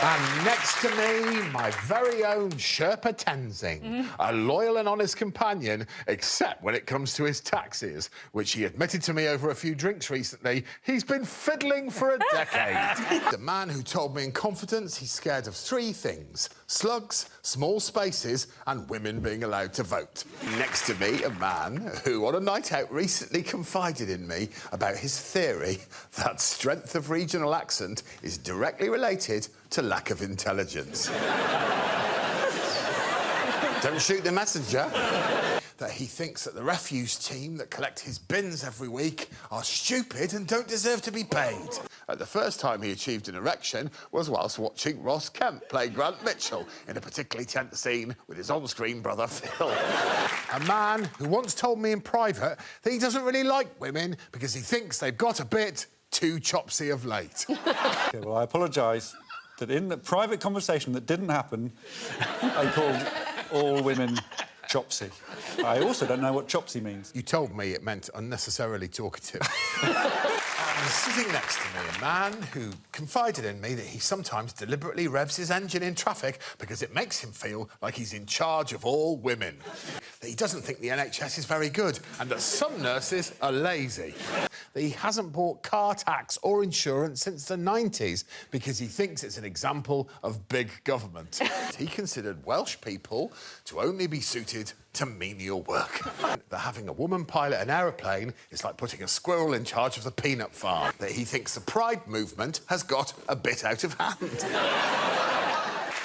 And next to me, my very own Sherpa Tenzing, a loyal and honest companion, except when it comes to his taxes, which he admitted to me over a few drinks recently he's been fiddling for a decade. The man who told me in confidence he's scared of three things: slugs, small spaces, and women being allowed to vote. Next to me, a man who, on a night out, recently confided in me about his theory that strength of regional accent is directly related to lack of intelligence. Don't shoot the messenger. That he thinks that the refuse team that collect his bins every week are stupid and don't deserve to be paid. The first time he achieved an erection was whilst watching Ross Kemp play Grant Mitchell in a particularly tense scene with his on-screen brother Phil. A man who once told me in private that he doesn't really like women because he thinks they've got a bit too chopsy of late. Okay, well, I apologise that in the private conversation that didn't happen, I called all women chopsy. I also don't know what chopsy means. You told me it meant unnecessarily talkative. And sitting next to me, a man who confided in me that he sometimes deliberately revs his engine in traffic because it makes him feel like he's in charge of all women. That he doesn't think the NHS is very good and that some nurses are lazy. That he hasn't bought car tax or insurance since the 90s because he thinks it's an example of big government. He considered Welsh people to only be suited to menial work. That having a woman pilot an aeroplane is like putting a squirrel in charge of the peanut farm. That he thinks the Pride movement has got a bit out of hand.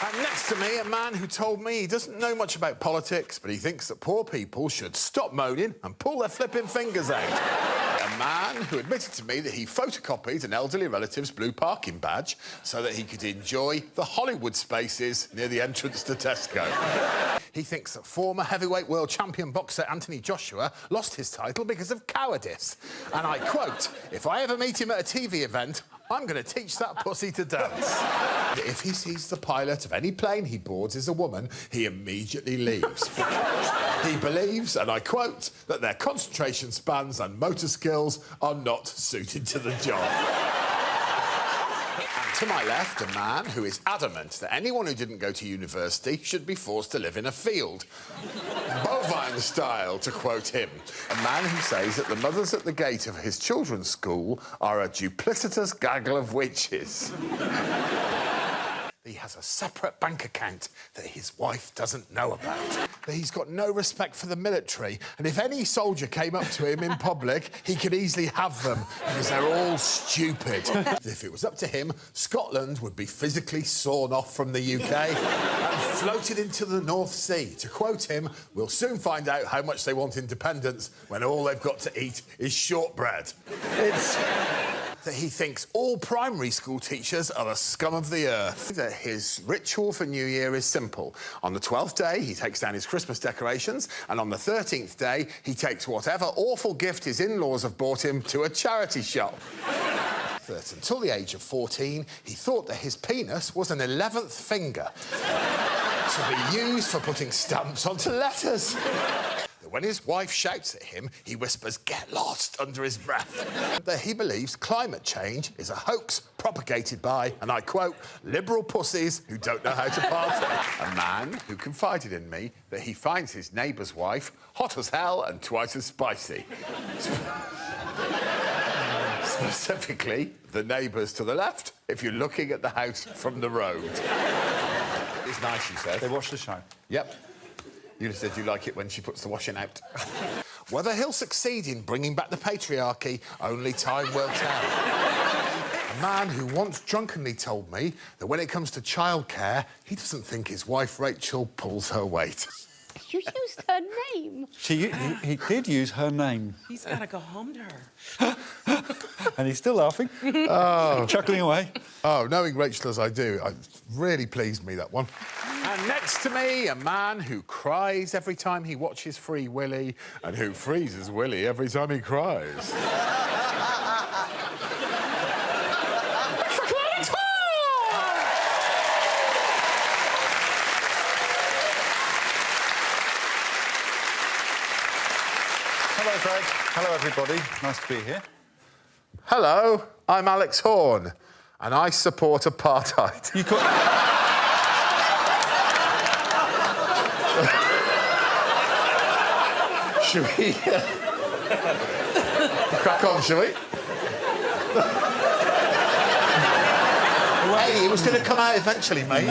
And next to me, a man who told me he doesn't know much about politics, but he thinks that poor people should stop moaning and pull their flipping fingers out. A man who admitted to me that he photocopied an elderly relative's blue parking badge so that he could enjoy the Hollywood spaces near the entrance to Tesco. He thinks that former heavyweight world champion boxer Anthony Joshua lost his title because of cowardice. And I quote, "If I ever meet him at a TV event, I'm going to teach that pussy to dance." If he sees the pilot of any plane he boards is a woman, he immediately leaves. He believes, and I quote, that their concentration spans and motor skills are not suited to the job. And to my left, a man who is adamant that anyone who didn't go to university should be forced to live in a field. Bovine style, to quote him. A man who says that the mothers at the gate of his children's school are a duplicitous gaggle of witches. He has a separate bank account that his wife doesn't know about. That he's got no respect for the military, and if any soldier came up to him in public, he could easily have them, because they're all stupid. If it was up to him, Scotland would be physically sawn off from the UK and floated into the North Sea. To quote him, "We'll soon find out how much they want independence when all they've got to eat is shortbread." It's that he thinks all primary school teachers are the scum of the earth. That his ritual for New Year is simple. On the 12th day, he takes down his Christmas decorations, and on the 13th day, he takes whatever awful gift his in-laws have bought him to a charity shop. That until the age of 14, he thought that his penis was an 11th finger to be used for putting stamps onto letters. When his wife shouts at him, he whispers, "Get lost," under his breath. That he believes climate change is a hoax propagated by, and I quote, "liberal pussies who don't know how to party." A man who confided in me that he finds his neighbour's wife hot as hell and twice as spicy. Specifically, the neighbours to the left, if you're looking at the house from the road. It's nice, you said. They watch the show. Yep. You said you like it when she puts the washing out. Whether he'll succeed in bringing back the patriarchy, only time will tell. A man who once drunkenly told me that when it comes to childcare, he doesn't think his wife Rachel pulls her weight. You used her name. He did use her name. He's got to go home to her. And he's still laughing. Oh. Chuckling away. Oh, knowing Rachel as I do, it really pleased me, that one. And next to me, a man who cries every time he watches Free Willy and who freezes Willy every time he cries. Hello, Craig. Hello, everybody. Nice to be here. Hello, I'm Alex Horne. And I support apartheid. You call... Should we... crack on, shall we? Hey, it was going to come out eventually, mate.